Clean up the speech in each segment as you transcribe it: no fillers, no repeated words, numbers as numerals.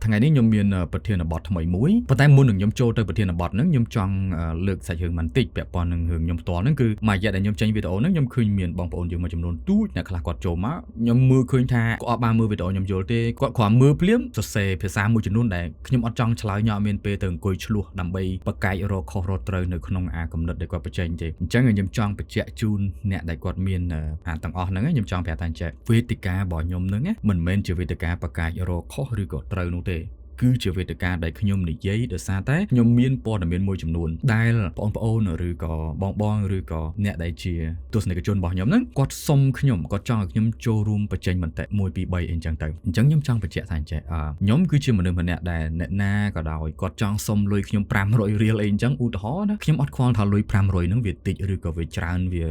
ថ្ងៃនេះខ្ញុំមានប្រធានបទថ្មីមួយប៉ុន្តែមុននឹងខ្ញុំចូលទៅប្រធានបទហ្នឹងខ្ញុំចង់លើកសាច់រឿងបន្តិចពាក់ព័ន្ធនឹងរឿងខ្ញុំផ្ទាល់ហ្នឹងគឺមួយរយៈដែលខ្ញុំចេញវីដេអូហ្នឹងខ្ញុំឃើញមានបងប្អូនយើងមួយចំនួនទូចអ្នកខ្លះគាត់ចូលមកខ្ញុំមើលឃើញថាគាត់អត់បានមើលវីដេអូខ្ញុំយល់ទេគាត់គ្រាន់មើលភ្លាមសរសេរភាសាមួយចំនួនដែលខ្ញុំអត់ចង់ឆ្លើយញ៉ាំមានពេលទៅអង្គុយឆ្លោះដើម្បីបកកាយរកខុសរកត្រូវនៅក្នុងអាកំណត់ដែលគាត់បញ្ចេញទេអញ្ចឹងខ្ញុំចង់បញ្ជាក់ជូនអ្នកដែលគាត់មានទាំងអស់ហ្នឹងខ្ញុំចង់ប្រាប់ថាអញ្ចឹងវេទិការបស់ខ្ញុំហ្នឹងមិនមែនជាវេទិកាបកកាយរកខុសឬក៏ត្រូវនោះទេគឺជាវេទិកាដែលខ្ញុំនិយាយដោយសារតែខ្ញុំមានព័ត៌មានមួយចំនួនដែលបងប្អូនឬក៏បងឬក៏អ្នកដែលជាទស្សនិកជនរបស់ខ្ញុំហ្នឹងគាត់សុំខ្ញុំគាត់ចង់ឲ្យខ្ញុំចូលរួមបញ្ចេញមតិ1 2 3អីចឹងទៅអញ្ចឹងខ្ញុំចង់បញ្ជាក់ថាអញ្ចឹងខ្ញុំគឺជាមនុស្សម្នាក់ដែលអ្នកណាក៏ដោយគាត់ចង់សុំលុយខ្ញុំ500រៀលអីអញ្ចឹងឧទាហរណ៍ណាខ្ញុំអត់ខ្វល់ថាលុយ500ហ្នឹងវាតិចឬក៏វាច្រើនវា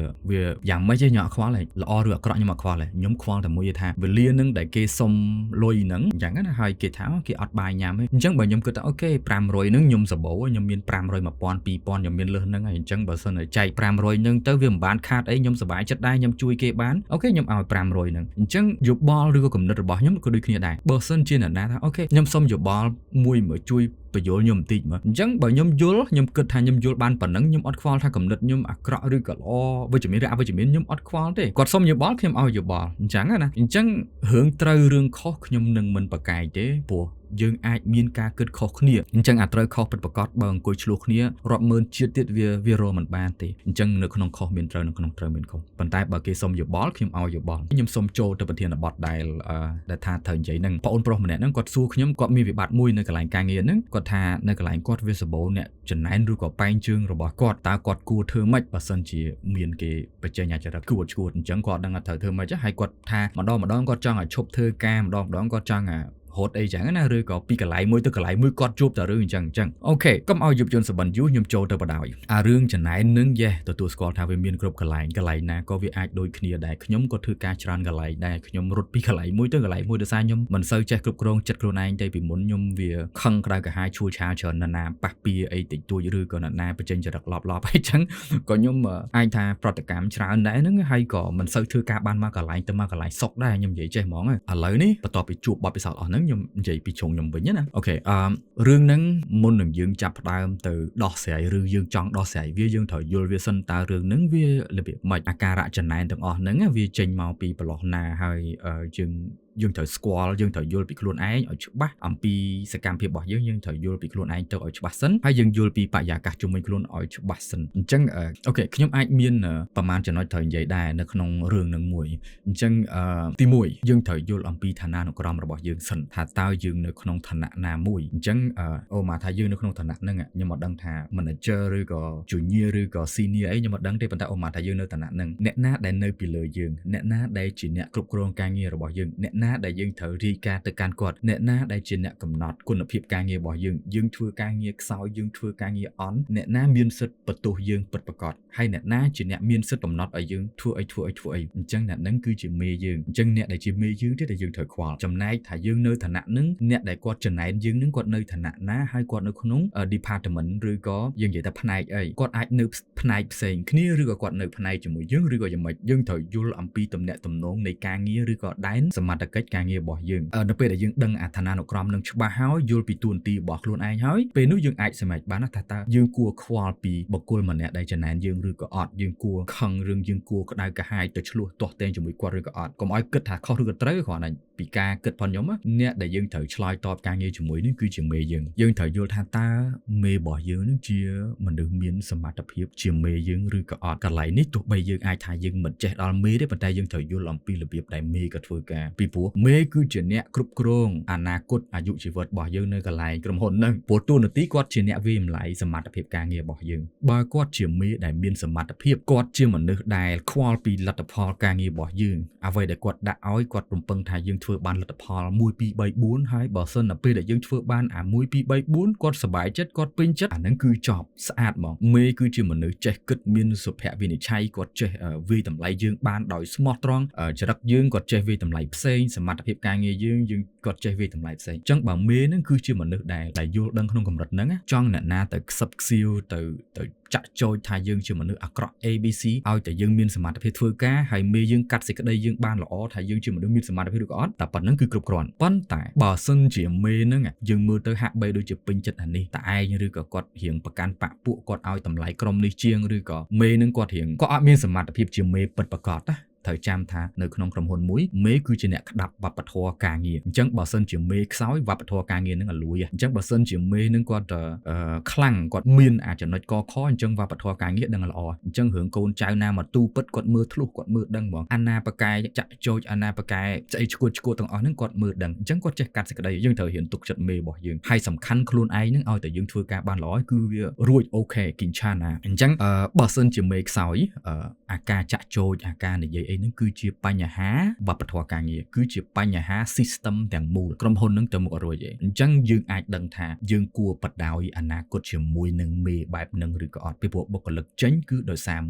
យ៉ាងម៉េចទេខ្ញុំអត់ខ្វល់ទេល្អឬអាក្រក់ខ្ញុំអត់ខ្វល់ទេខ្ញុំខ្វល់តែមួយថាវេលាហ្នឹងដែលគេសុំលុយហ្នឹងអញ្ចឹងណាហើយគេថាគេអត់បាយញ៉ាំអញ្ចឹងបើខ្ញុំគិតថាអូខេ500ហ្នឹងខ្ញុំសម្បូរខ្ញុំមាន500 1000 2000ខ្ញុំមានលើសហ្នឹងហើយអញ្ចឹងបើសិនតែចែក500ហ្នឹងទៅវាមិនបានខាតអីខ្ញុំសប្បាយចិត្តដែរខ្ញុំជួយគេបានអូខេខ្ញុំឲ្យ500ហ្នឹងអញ្ចឹងយោបល់ឬក៏គំនិតរបស់ខ្ញុំក៏ដូចគ្នាដែរបើសិនជាអ្នកណាថាអូខេខ្ញុំសុំយោបល់មួយមកជួយបញ្យល់ខ្ញុំបន្តិចមកអញ្ចឹងបើខ្ញុំយល់ខ្ញុំគិតថាខ្ញុំយល់បានប៉ុណ្ណឹងខ្ញុំអត់ខ្វល់ថាគំនិតខ្ញុំអាក្រក់ឬក៏ល្អវិជ្ជមានឬអវិជ្ជមានខ្ញុំអត់ខ្វល់ទេគាត់សុំយោបល់ខ្ញុំឲ្យយោបល់អញ្ចឹងណាអញ្ចឹងរឿងត្រូវរឿងខុសខ្ញុំនឹងមិនប្រកែកទេព្រោះយើងអាចមានការគិតខុសគ្នាអញ្ចឹងអាត្រូវខុសពិតប្រាកដបើអង្គុយឆ្លោះគ្នារាប់ម៉ឺនជាតិទៀតវារមិនបានទេអញ្ចឹងនៅក្នុងខុសមានត្រូវនៅក្នុងត្រូវមានខុសប៉ុន្តែបើគេសុំយោបល់ខ្ញុំឲ្យយោបល់ខ្ញុំសុំចូលទៅប្រធានបទដែលថាត្រូវនិយាយហ្នឹងបងប្រុសម្នាក់ហ្នឹងគាត់សួរខ្ញុំគាត់មានវិបត្តិមួយនៅកន្លែងការងារហ្នឹងគាត់ថានៅកន្លែងគាត់ visible អ្នកចំណែនឬក៏ប៉ែងជើងរបស់គាត់តើគាត់គួរធ្វើម៉េចបើសិនជាមានគេបញ្ចេញអាចរិតឈួតអញ្ចឹងគាត់ដឹងថាត្រូវធ្វើម៉េចហើយគាត់ថាម្ដងគាត់ចង់ឲ្យឈប់ធ្វើការម្ដងគាត់ចង់ហត់អីចឹងណាឬក៏ពីកន្លែងមួយទៅកន្លែងមួយគាត់ជួបតែរឿងអញ្ចឹងអូខេកុំឲ្យយុបជនសបិនយូរខ្ញុំចូលទៅបដ ாய் អារឿងចំណែននឹងទទួលស្គាល់ថាវាមានគ្រប់កន្លែងណាក៏វាអាចដូចគ្នាដែរខ្ញុំក៏ធ្វើការច្រើនកន្លែងដែរខ្ញុំរត់ពីកន្លែងមួយទៅកន្លែងមួយដោយសារខ្ញុំមិនសូវចេះគ្រប់គ្រងចិត្តខ្លួនឯងទេពីមុនខ្ញុំវាខឹងក្តៅក្រហាយឈួលឆាវច្រើនណាប៉ះពៀអីតិចតួចឬក៏ណាបញ្ចេញចរិតលបអីចឹងក៏ខ្ញុំអាចថាប្រតិកម្មច្រើនដែរហ្នឹងហើយក៏មិនសូវធ្វើការបានមកកន្លែងទៅមកកន្លែងសុកដែរខ្ញុំនិយាយចេះហ្មងឥឡូវនេះបន្ទាប់ពីជួបបទពិសោធន៍អស់ហ្នឹងខ្ញុំនិយាយពីជុំខ្ញុំវិញណាអូខេរឿងហ្នឹងមុននឹងយើងចាប់ផ្ដើមទៅដោះស្រាយឬយើងចង់ដោះស្រាយវាយើងត្រូវយល់វាសិនតើរឿងហ្នឹងវារបៀបម៉េចអាការៈចំណែនទាំងអស់ហ្នឹងវាចេញមកពីប្រឡោះណាហើយយើងត្រូវស្គាល់យើងត្រូវយល់ពីខ្លួនឯងឲ្យច្បាស់អំពីសកម្មភាពរបស់យើងត្រូវយល់ពីខ្លួនឯងទៅឲ្យច្បាស់សិនហើយយើងយល់ពីបរិយាកាសជុំវិញខ្លួនឲ្យច្បាស់សិនអញ្ចឹងអូខេខ្ញុំអាចមានប្រមាណចំណុចត្រូវនិយាយដែរនៅក្នុងរឿងនឹងមួយអញ្ចឹងទី1យើងត្រូវយល់អំពីឋានានុក្រមរបស់យើងសិនថាតើយើងនៅក្នុងឋានៈណាមួយអញ្ចឹងអូមកថាយើងនៅក្នុងឋានៈហ្នឹងខ្ញុំអត់ដឹងថា manager ឬក៏ junior ឬក៏ senior អីខ្ញុំអត់ដឹងទេប៉ុន្តែអូមកថាយើងនៅឋានៈហ្នឹងអ្នកណាដែលនៅពីលើយើងអ្នកណាដែលជាអ្នកគ្រប់គ្រងការងាររបស់យើងអ្នកណាដែលយើងត្រូវរាយការណ៍ទៅកាន់គាត់អ្នកណាដែលជាអ្នកកំណត់គុណភាពការងាររបស់យើងធ្វើការងារខ្សោយយើងធ្វើការងារអន់អ្នកណាមានសិទ្ធិបន្ទោសយើងពិតប្រាកដហើយអ្នកណាជាអ្នកមានសិទ្ធិកំណត់ឲ្យយើងធ្វើអីអញ្ចឹងអ្នកហ្នឹងគឺជាមេយើងអញ្ចឹងអ្នកដែលជាមេយើងទេដែលយើងត្រូវខ្វល់ចំណែកថាយើងនៅឋានៈហ្នឹងអ្នកដែលគាត់ចំណែនយើងហ្នឹងគាត់នៅឋានៈណាហើយគាត់នៅក្នុង department ឬក៏យើងនិយាយថាផ្នែកអីគាត់អាចនៅផ្នែកផ្សេងគ្នាឬក៏គាត់នៅផ្នែកជាមួយយើងឬក៏យ៉ាងម៉េចយើងត្រូវយល់អំពីទំនាក់ទំនងនៃការងារឬក៏ដែនសមត្ថកិច្ចការងាររបស់យើងនៅពេលដែលយើងដឹងអឋានានុក្រមនឹងច្បាស់ហើយយល់ពីតួនាទីរបស់ខ្លួនឯងហើយពេលនោះយើងអាចសម្រេចបានថាតើយើងគួរខ្វល់ពីបុគ្គលម្នាក់ដែលចំណែនយើងឬក៏អត់យើងគួរខឹងរឿងយើងគួរក្តៅក្រហាយទៅឆ្លោះទាស់ទែងជាមួយគាត់ឬក៏អត់កុំឲ្យគិតថាខុសឬក៏ត្រូវគ្រាន់តែពីការគិតផងខ្ញុំអ្នកដែលយើងត្រូវឆ្លើយតបការងារជាមួយនេះគឺជាមេយើងត្រូវយល់ថាតើមេរបស់យើងនឹងជាមនុស្សមានសមត្ថភាពជាមេយើងឬក៏អត់កន្លែងនេះទោះបីយើងអាចថាយើងមិនចេះដល់មេទេប៉ុន្តែយើងត្រូវយល់អំពីរបៀបដែលមេក៏ធ្វើការពីព្រោះមេគឺជាអ្នកគ្រប់គ្រងអនាគតអាយុជីវិតរបស់យើងនៅកន្លែងក្រុមហ៊ុនហ្នឹងព្រោះតួនាទីគាត់ជាអ្នកវិម្លាយសមត្ថភាពការងាររបស់យើងបើគាត់ជាមេដែលមានសមត្ថភាពគាត់ជាមនុស្សដែលខ្វល់ពីលទ្ធផលការងាររបស់យើងអ្វីដែលគាត់ដាក់ឲ្យគាត់រំពឹងថាយើងធ្វើបានលទ្ធផល1 2 3 4ហើយបើសិនតែពេលដែលយើងធ្វើបានអា1 2 3 4គាត់សប្បាយចិត្តគាត់ពេញចិត្តអាហ្នឹងគឺចប់ស្អាតហ្មងមេគឺជាមនុស្សចេះគិតមានសុភវិនិច្ឆ័យគាត់ចេះវាយតម្លៃយើងបានដោយស្មោះត្រង់ចរិតយើងគាត់ចេះវាយតម្លៃផ្សេងសមត្ថភាពការងារយើងគាត់ចេះវាយតម្លៃផ្សេងអញ្ចឹងបើមេហ្នឹងគឺជាមនុស្សដែលយល់ដឹងក្នុងកម្រិតហ្នឹងចង់អ្នកណាទៅខ្សឹបខ្សៀវទៅ ចាក់ចោចថាយើងជាមនុស្សអាក្រក់ ABC ឲ្យតែយើងមានសមត្ថភាពធ្វើការហើយមេយើងកាត់សេចក្តីយើងបានល្អថាយើងជាមនុស្សមានសមត្ថភាពឬក៏អត់តែប៉ុណ្្នឹងគឺគ្រប់គ្រាន់ប៉ុន្តែបើសិនជាមេហ្នឹងយើងមើលទៅហាក់បីដូចជាពេញចិត្តអានេះតែឯងឬក៏គាត់រៀងប្រកាន់បាក់ពួកគាត់ឲ្យតម្លៃក្រុមនេះជាងឬក៏មេហ្នឹងគាត់រៀងក៏អត់មានសមត្ថភាពជាមេពិតប្រាកដណាត្រូវចាំថានៅក្នុងក្រុមហ៊ុនមួយមេគឺជាអ្នកក្តាប់វប្បធម៌ការងារអញ្ចឹងបើសិនជាមេខ្សោយវប្បធម៌ការងារនឹងឲ្យលួយអញ្ចឹងបើសិនជាមេនឹងគាត់ខ្លាំងគាត់មានអាចចំណុចកខអញ្ចឹងវប្បធម៌ការងារនឹងល្អអញ្ចឹងរឿងកូនចៅណាមកទូពិតគាត់មើលធ្លុះគាត់មើលដឹងហ្មងអាណាបកាយចាក់ចោចអាណាបកាយស្អីឈួតទាំងអស់ហ្នឹងគាត់មើលដឹងអញ្ចឹងគាត់ចេះកាត់សេចក្តីយើងត្រូវរៀនទុកចិត្តមេរបស់យើងហើយសំខាន់ខ្លួនឯងនឹងឲ្យតែយើងធ្វើការបានល្អគឺវារួចអូខេគិញ្ឆាណាអញ្ចឹងបើសិនជាមេខ្សោយអាការចាក់ចោចអាការនិយាយអីហ្នឹងគឺជាបញ្ហាវប្បធម៌ការងារគឺជាបញ្ហា system ទាំងមូលក្រុមហ៊ុននឹងទៅមុខអត់រួចទេអញ្ចឹងយើងអាចដឹងថាយើងគួរបដ ாய் អនាគតជាមួយនឹងមេបែបហ្នឹងឬក៏អត់ពីព្រោះបុគ្គលិកចេញគឺដោយសារ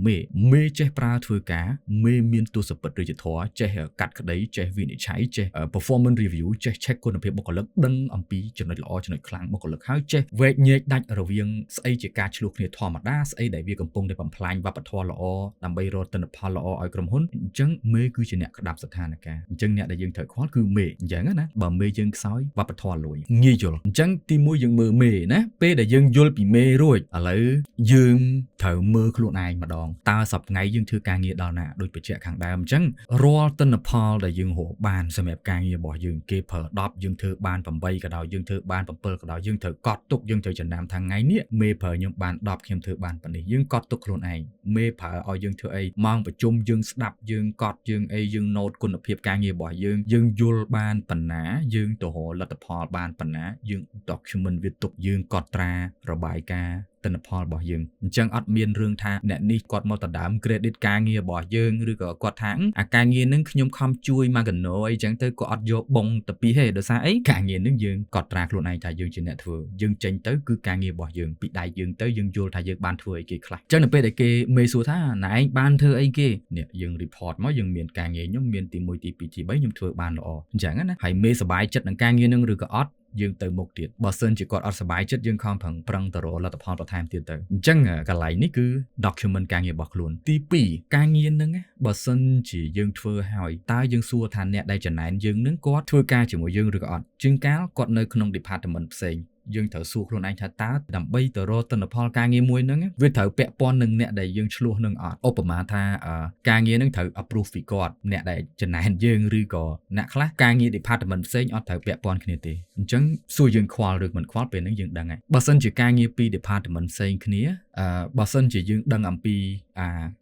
មេចេះប្រើធ្វើការមេមានទស្សនវិជ្ជាធម៌ចេះកាត់ក្តីចេះវិនិច្ឆ័យចេះ performance review ចេះ check គុណភាពបុគ្គលិកដឹងអំពីចំណុចល្អចំណុចខ្លាំងបុគ្គលិកហើយចេះវែកញែកដាច់រវាងស្អីជាការឆ្លោះគ្នាធម្មតាស្អីដែលវាកំពុងតែបំផ្លាញវប្បធម៌ល្អដើម្បីរកទិន្នផលល្អឲ្យក្រុមហ៊ុនអញ្ចឹងមេគឺជាអ្នកក្តាប់ស្ថានភាពអញ្ចឹងអ្នកដែលយើងត្រូវខ្វល់គឺមេអញ្ចឹងណាបើមេយើងខ្សោយវប្បធម៌លួយងាយយល់អញ្ចឹងទី1យើងមើលមេណាពេលដែលយើងយល់ពីមេរួចឥឡូវយើងត្រូវមើលខ្លួនឯងម្ដងតើសប្តាហ៍ថ្ងៃយើងធ្វើការងារដល់ណាដូចបញ្ជាក់ខាងដើមអញ្ចឹងរាល់ទិន្នផលដែលយើងរកបានសម្រាប់ការងាររបស់យើងគេប្រើ10យើងធ្វើបាន8ក៏ដោយយើងធ្វើបាន7ក៏ដោយយើងត្រូវកត់ទុកយើងត្រូវចំណាំថាថ្ងៃនេះមេប្រើខ្ញុំបាន10ខ្ញុំធ្វើបានប៉ុណ្នេះយើងកត់ទុកខ្លួនឯងមេប្រើឲ្យយើងធ្វើអីម៉ោងប្រជុំយើងស្ដាប់យើងកត់យើងអីយើងណូតគុណភាពការងាររបស់យើងយល់បានប៉ុណ្ណាយើងទៅរកលទ្ធផលបានប៉ុណ្ណាយើង document វាទុកយើងកត់ត្រារបាយការណ៍ទិន្នផលរបស់យើងអញ្ចឹងអត់មានរឿងថាអ្នកនេះគាត់មកដណ្ដើម credit ការងាររបស់យើងឬក៏គាត់ថាអាការងារនឹងខ្ញុំខំជួយមកកណោអីចឹងទៅគាត់អត់យកបងទៅពីហេដោយសារអីការងារនឹងយើងកត់ត្រាខ្លួនឯងថាយើងជាអ្នកធ្វើយើងចេញទៅគឺការងាររបស់យើងពីដៃយើងទៅយើងយល់ថាយើងបានធ្វើអីគេខ្លះអញ្ចឹងនៅពេលដែលគេមេសួរថាណែឯងបានធ្វើអីគេនេះយើង report មកយើងមានការងារខ្ញុំមានទី1ទី2ទី3ខ្ញុំធ្វើបានល្អអញ្ចឹងណាហើយមេសប្បាយចិត្តនឹងការងារនឹងឬក៏អត់យើងទៅមុខទៀតបើសិនជាគាត់អត់សប្បាយចិត្តយើងខំប្រឹងទៅរកលទ្ធផលបន្ថែមទៀតទៅអញ្ចឹងកន្លែងនេះគឺ document ការងាររបស់ខ្លួនទី2ការងារហ្នឹងបើសិនជាយើងធ្វើហើយតើយើងសួរថាអ្នកដែលចំណែនយើងនឹងគាត់ធ្វើការជាមួយយើងឬក៏អត់ជាងកាលគាត់នៅក្នុង department ផ្សេងយើងត្រូវសួរខ្លួនឯងថាតើដើម្បីទៅរកទិន្នផលការងារមួយហ្នឹងវាត្រូវពាក់ព័ន្ធនឹងអ្នកដែលយើងឆ្លោះនឹងអត់ឧបមាថាការងារហ្នឹងត្រូវ approve ពីគាត់អ្នកដែលចំណែនយើងឬក៏អ្នកខ្លះការងារ department ផ្សេងអត់ត្រូវពាក់ព័ន្ធគ្នាទេអញ្ចឹងសួរយើងខ្វល់ឬមិនខ្វល់ពេលហ្នឹងយើងដឹងហើយបើសិនជាការងារពី department ផ្សេងគ្នាបើសិនជាយើងដឹងអំពី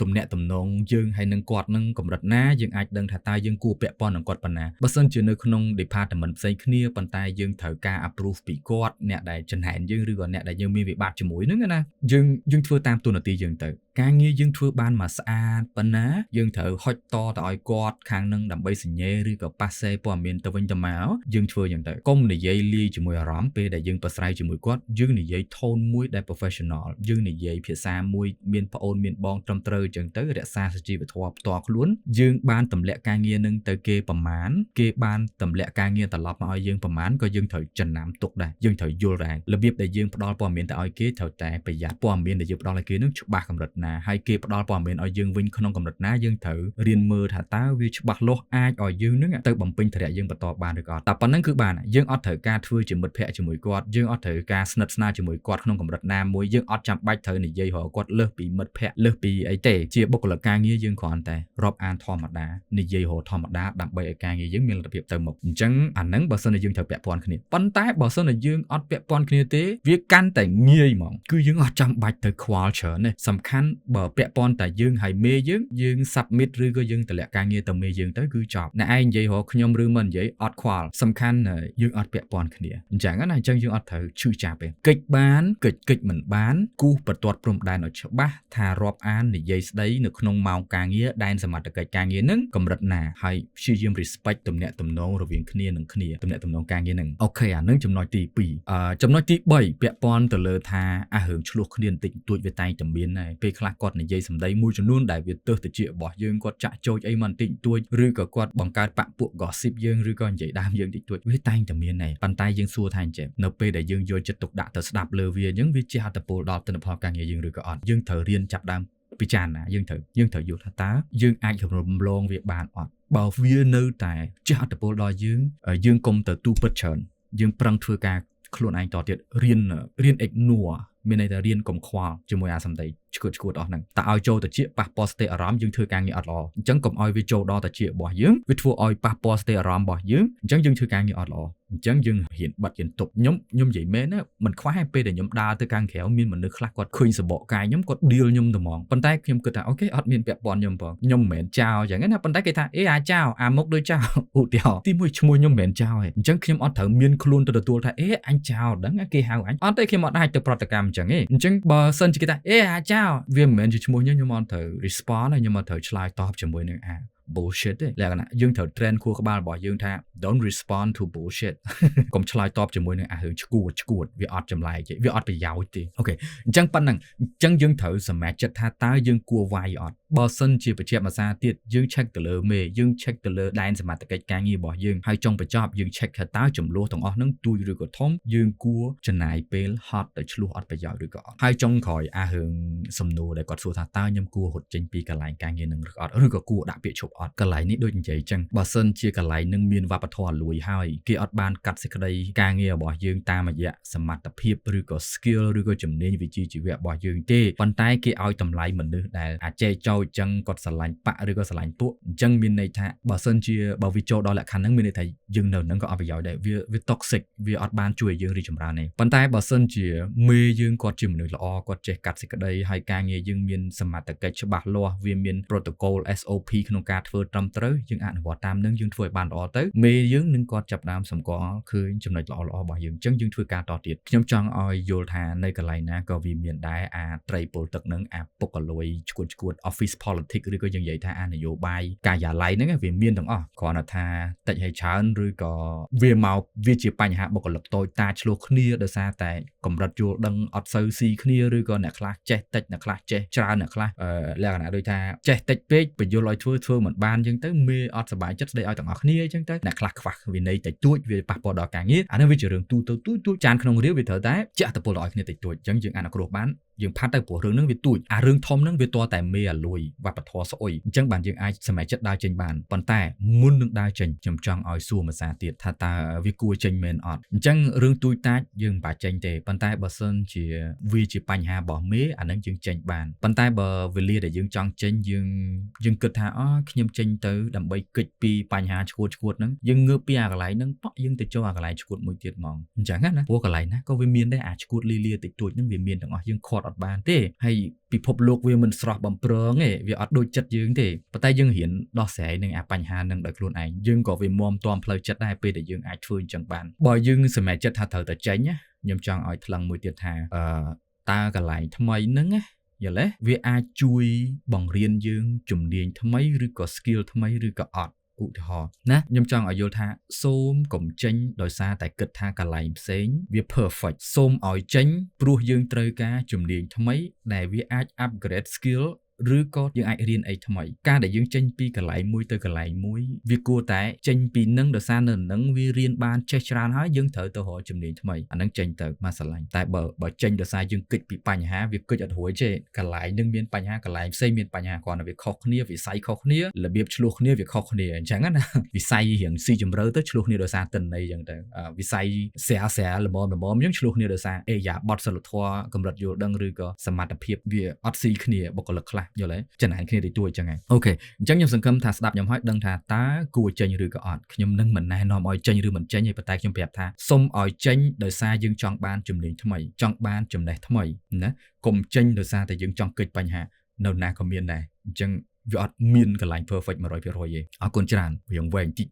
ទំនាក់ទំនងយើងហើយនឹងគាត់នឹងកម្រិតណាយើងអាចដឹងថាតើយើងគួរពាក់ព័ន្ធនឹងគាត់ប៉ុណ្ណាបើសិនជានៅក្នុង department ផ្សេងគ្នាប៉ុន្តែយើងត្រូវការ approve ពីគាត់អ្នកដែលចំណែនយើងឬក៏អ្នកដែលយើងមានវិបត្តិជាមួយនឹងណាយើងធ្វើតាមទូនាទីយើងទៅការងារយើងធ្វើបានមកស្អាតប៉ុណ្ណាយើងត្រូវហុចតទៅឲ្យគាត់ខាងនឹងដើម្បីសញ្ញេឬក៏ប៉ាសេព័ត៌មានទៅវិញទៅមកយើងធ្វើយ៉ាងទៅកុំនិយាយលាយជាមួយអារម្មណ៍ពេលដែលយើងប្រស្រ័យជាមួយគាត់យើងនិយាយ tone មួយដែល professional យើងនិយាយភាសាមួយមានប្អូនមានបងត្រឹមត្រូវអញ្ចឹងទៅរក្សាសុជីវធម៌ផ្ទាល់ខ្លួនយើងបានទម្លាក់ការងារនឹងទៅគេប្រមាណគេបានទម្លាក់ការងារត្រឡប់មកឲ្យយើងប្រមាណក៏យើងត្រូវចំណាំទុកដែរយើងត្រូវយល់ដែររបៀបដែលយើងផ្ដល់ព័ត៌មានទៅឲ្យគេត្រូវតែប្រយ័ត្នព័ត៌មានដែលយើងផ្ដល់ឲ្យគេនឹងច្បាស់កម្រិតណាហើយគេផ្ដល់ព័ត៌មានឲ្យយើងវិញក្នុងកម្រិតណាយើងត្រូវរៀនមើលថាតើវាច្បាស់លាស់អាចឲ្យយើងនឹងទៅបំពេញធរៈយើងបន្តបានឬក៏អត់តែប៉ុណ្្នឹងគឺបានយើងអត់ត្រូវការធ្វើជាមិត្តភក្តិជាមួយគាត់យើងអត់ត្រូវការស្និទ្ធស្នាលជាមួយគាត់ក្នុងកម្រិតណាមួយយើងអត់ចាំបាច់ត្រូវនិយាយរកគាត់លើសពីមិត្តភក្តិលើសពីអីទេជាបុគ្គលិកការងារយើងគ្រាន់តែរាប់អានធម្មតានិយាយរកធម្មតាដើម្បីឲ្យការងារយើងមានលទ្ធភាពទៅមុខអញ្ចឹងអាហ្នឹងបើសិនជាយើងត្រូវពាក់ព័ន្ធគ្នាប៉ុន្តែបើសិនជាយើងអត់ពាក់ព័ន្ធគ្នាទេវាកាន់តែងាយហ្មងគឺយើងអត់ចាំបាច់ទៅខ្វល់ច្រើនទេសំខាន់បើពាក់ព័ន្ធតែយើងហើយមេយើង submit ឬក៏យើងតម្លាក់ការងារទៅមេយើងទៅគឺចប់អ្នកឯងនិយាយរកខ្ញុំឬមិននិយាយអត់ខ្វល់សំខាន់យើងអត់ពាក់ព័ន្ធគ្នាអញ្ចឹងណាអញ្ចឹងយើងអត់ត្រូវឈឺចាប់ទេកិច្ចបានកិច្ចមិនបានគូសបន្ទាត់ព្រំដែនឲ្យច្បាស់ថារាប់អាននិយាយស្ដីនៅក្នុងម៉ោងការងារដែនសមត្ថកិច្ចការងារនឹងកម្រិតណាហើយព្យាយាម respect ទំនាក់ទំនងរវាងគ្នានឹងគ្នាទំនាក់ទំនងការងារនឹងអូខេអានឹងចំណុចទី2ចំណុចទី3ពាក់ព័ន្ធទៅលើថារឿងឆ្លោះគ្នាបន្តិចបន្តួចវាតែងតែមានដែរពេលខ្លះ ខ្លះគាត់និយាយសម្ដីមួយចំនួនដែលវាទើសតិចរបស់យើងគាត់ចាក់ចោចអីមិនតិចតួចឬក៏គាត់បង្កើតបាក់ពួក gossip យើងឬក៏និយាយដើមយើងតិចតួចវាតែងតែមានដែរប៉ុន្តែយើងសួរថាអញ្ចឹងនៅពេលដែលយើងយកចិត្តទុកដាក់ទៅស្ដាប់លើវាអញ្ចឹងវាជាអត្តពលដល់ទិន្នផលការងារយើងឬក៏អត់យើងត្រូវរៀនចាប់ដើមពិចារណាយើងត្រូវយល់ថាតើយើងអាចរំលងវាបានអត់បើវានៅតែជាអត្តពលដល់យើងកុំទៅទូពិតច្រើនយើងប្រឹងធ្វើការខ្លួនឯងតទៀតរៀន ignore មានន័យថារៀនកុំខ្វល់ជាមួយអាសម្ដីឈួតអស់ហ្នឹងតើឲ្យចូលទៅជាប៉ះពាល់ស្ថិរអារម្មណ៍យើងធ្វើការងារអត់ល្អអញ្ចឹងកុំឲ្យវាចូលដល់ទៅជារបស់យើងវាធ្វើឲ្យប៉ះពាល់ស្ថិរអារម្មណ៍របស់យើងអញ្ចឹងយើងធ្វើការងារអត់ល្អអញ្ចឹងយើងហ៊ានបិទហ៊ានទប់ខ្ញុំនិយាយមែនណាមិនខ្វះឲ្យពេលដែលខ្ញុំដើរទៅខាងក្រៅមានមនុស្សខ្លះគាត់ឃើញសបកកាយខ្ញុំគាត់ឌីលខ្ញុំតែហ្មងប៉ុន្តែខ្ញុំគិតថាអូខេអត់មានពាក់ព័ន្ធខ្ញុំផងខ្ញុំមិនមែនចោលអញ្ចឹងណាប៉ុន្តែគេថាអាចោលអាមុខដូចចោលឧទាហរណ៍ទីមួយឈ្មោះខ្ញុំមិនមែនចោលទេអញ្ចឹងខ្ញុំអត់ត្រូវមានខ្លួនទៅទទួលថាអញចោលដឹងគេហៅអញអត់ទេខ្ញុំអត់អាចទៅប្រតិកម្មអញ្ចឹងទេអញ្ចឹងបើសិនជាគេថាអាចោលវាមិនមែនជាឈ្មោះខ្ញុំអត់ត្រូវ respond ខ្ញុំអត់ត្រូវឆ្លើយតបជាមួយនឹងbullshit ទេលក្ខណៈយើងត្រូវ train ខួរក្បាលរបស់យើងថា don't respond to bullshit កុំឆ្លើយតបជាមួយនឹងរឿងឈួតវាអត់ចម្លែកទេវាអត់ប្រយោជន៍ទេអូខេអញ្ចឹងប៉ុណ្ណឹងអញ្ចឹងយើងត្រូវសម្រេចចិត្តថាតើយើងគួរវាយអត់បើសិនជាបជាភាសាទៀតយើង check ទៅលើមេយើង check ទៅលើដែនសមត្ថកិច្ចការងាររបស់យើងហើយចុងបញ្ចប់យើង check ថាតើចំនួនទាំងអស់ហ្នឹងទូចឬក៏ធំយើងគួរចំណាយពេលហត់ទៅឆ្លោះអត់ប្រយោជន៍ឬក៏អត់ហើយចុងក្រោយរឿងសំណួរដែលគាត់សួរថាតើខ្ញុំគួររត់ចេញពីកន្លែងការងារនឹងឬអត់ឬក៏គួរដាក់ពាក្យឈប់អត់កន្លែងនេះដូចនិយាយចឹងបើសិនជាកន្លែងនឹងមានវប្បធម៌លួយហើយគេអត់បានកាត់សេចក្តីការងាររបស់យើងតាមរយៈសមត្ថភាពឬក៏ skill ឬក៏ជំនាញវិជ្ជាជីវៈរបស់យើងទេប៉ុន្តែគេឲ្យតម្លៃមនុស្សដែលអាចចេះចោចចឹងគាត់ស្រឡាញ់បាក់ឬក៏ស្រឡាញ់ពួកអញ្ចឹងមានន័យថាបើសិនជាបើវាចូលដល់លក្ខខណ្ឌហ្នឹងមានន័យថាយើងនៅហ្នឹងក៏អត់ប្រយោជន៍ដែរវា toxic វាអត់បានជួយឲ្យយើងរីកចម្រើនទេប៉ុន្តែបើសិនជាមេយើងគាត់ជាមនុស្សល្អគាត់ចេះកាត់សេចក្តីហើយការងារយើងមានសមត្ថកិច្ចច្បាស់លាស់វាមាន protocol SOP ក្នុងការធ្វើត្រឹមត្រូវយើងអនុវត្តតាមនឹងយើងធ្វើឲ្យបានល្អទៅមេយើងនឹងគាត់ចាប់ដើមសម្គាល់ឃើញចំណុចល្អរបស់យើងអញ្ចឹងយើងធ្វើការតទៀតខ្ញុំចង់ឲ្យយល់ថានៅកន្លែងណាក៏វាមានដែរត្រីពលទឹកនឹងពុកកលួយឈួត office politics ឬក៏យើងនិយាយថានយោបាយការិយាល័យហ្នឹងវាមានទាំងអស់គ្រាន់តែថាតិចហើយច្រើនឬក៏វាជាបញ្ហាបុគ្គលិកតូចតាចឆ្លោះគ្នាដោយសារតែកម្រិតយល់ដឹងអត់សូវស៊ីគ្នាឬក៏អ្នកខ្លះចេះតិចអ្នកខ្លះចេះច្រើនអ្នកខ្លះលក្ខណៈដូចថាចេះតិចពេកបញ្យល់ឲ្យធ្វើមិនបានអញ្ចឹងទៅមេអត់សប្បាយចិត្តស្ដីឲ្យទាំងអស់គ្នាអញ្ចឹងទៅអ្នកខ្លះខ្វះវិន័យតិចតួចវាប៉ះពាល់ដល់ការងារអានេះវាជារឿងទូទៅចានក្នុងរាវវាត្រូវតែជាអត្តពលដល់ឲ្យគ្នាតិចតួចអញ្ចឹងយើងអនុគ្រោះបានយើងផាត់ទៅព្រោះរឿងហ្នឹងវាទូចរឿងធំហ្នឹងវាតតែមេលួយវប្បធម៌ស្អុយអញ្ចឹងបានយើងអាចសម្រេចចិត្តដើរចេញបានប៉ុន្តែមុននឹងដើរចេញខ្ញុំចង់ឲ្យសួរភាសាទៀតថាតើវាគួរចេញមែនអត់អញ្ចឹងរឿងទូចតាចយើងមិនបាច់ចេញទេប៉ុន្តែបើសិនជាវាជាបញ្ហារបស់មេអាហ្នឹងយើងចេញបានប៉ុន្តែបើវេលាដែលយើងចង់ចេញយើងគិតថាខ្ញុំចេញទៅដើម្បីគេចពីបញ្ហាឈួតហ្នឹងយើងងើបពីអាកន្លែងហ្នឹងប៉ក់យើងទៅចូលអាកន្លែងឈួតមួយទៀតហ្មងអញ្ចឹងណាព្រោះកន្លែងណាក៏វាមានដែរឈួតលីតិចតួចហ្នឹងវាមានទាំងអស់យើងខាត់អត់បានទេហើយពិភពលោកវាមិនស្រស់បំព្រងទេវាអត់ដូចចិត្តយើងទេប៉ុន្តែយើងរៀនដោះស្រាយនឹងបញ្ហានឹងដោយខ្លួនឯងយើងក៏វាមាំទាំផ្លូវចិត្តដែរពេលដែលយើងអាចធ្វើអញ្ចឹងបានបើយើងសម្រេចចិត្តថាត្រូវតែចេញខ្ញុំចង់ឲ្យថ្លឹងមួយទៀតថាតើកន្លែងថ្មីហ្នឹងយល់ទេវាអាចជួយបង្រៀនយើងជំនាញថ្មីឬក៏ skill ថ្មីឬក៏អត់ឧទាហរណ៍ណាខ្ញុំចង់ឲ្យយល់ថាសូមកុំចេញដោយសារតែគិតថាកន្លែងផ្សេងវា perfect សូមឲ្យចេញព្រោះយើងត្រូវការជំនាញថ្មីដែលវាអាច upgrade skill ឬក៏យើងអាចរៀនអីថ្មីការដែលយើងចេញពីកន្លែងមួយទៅកន្លែងមួយវាគួរតែចេញពីនឹងដោយសារនៅនឹងវារៀនបានចេះច្រើនហើយយើងត្រូវទៅរកជំនាញថ្មីអានឹងចេញទៅមកស្រឡាញ់តែបើចេញដោយសារយើងគិតពីបញ្ហាវាគិតអត់រួចទេកន្លែងនឹងមានបញ្ហាកន្លែងផ្សេងមានបញ្ហាគ្រាន់តែវាខុសគ្នាវិស័យខុសគ្នារបៀបឆ្លោះគ្នាវាខុសគ្នាអញ្ចឹងណាវិស័យរៀងស៊ីជម្រៅទៅឆ្លោះគ្នាដោយសារតិន័យអញ្ចឹងទៅវិស័យស្រាល្មមអញ្ចឹងឆ្លោះគ្នាដោយសារអេយ៉ាបត់សិលធម៌កម្រិតយល់ដឹងឬក៏សមត្ថភាពវាអត់ស៊ីគ្នាបុគ្គលិកខ្លះយល់ទេចំណាយគ្នាតិចតួចអញ្ចឹងហើយអូខេអញ្ចឹងខ្ញុំសង្ឃឹមថាស្ដាប់ខ្ញុំហើយដឹងថាតើគួរចេញឬក៏អត់ខ្ញុំនឹងមិនណែនាំឲ្យចេញឬមិនចេញទេប៉ុន្តែខ្ញុំប្រាប់ថាសុំឲ្យចេញដោយសារយើងចង់បានជំនាញថ្មីចង់បានចំណេះថ្មីណាកុំចេញដោយសារតែយើងចង់គេចបញ្ហានៅណាក៏មានដែរអញ្ចឹងវាអត់មានកន្លែង perfect 100% ទេអរគុណច្រើនវាវែងតិច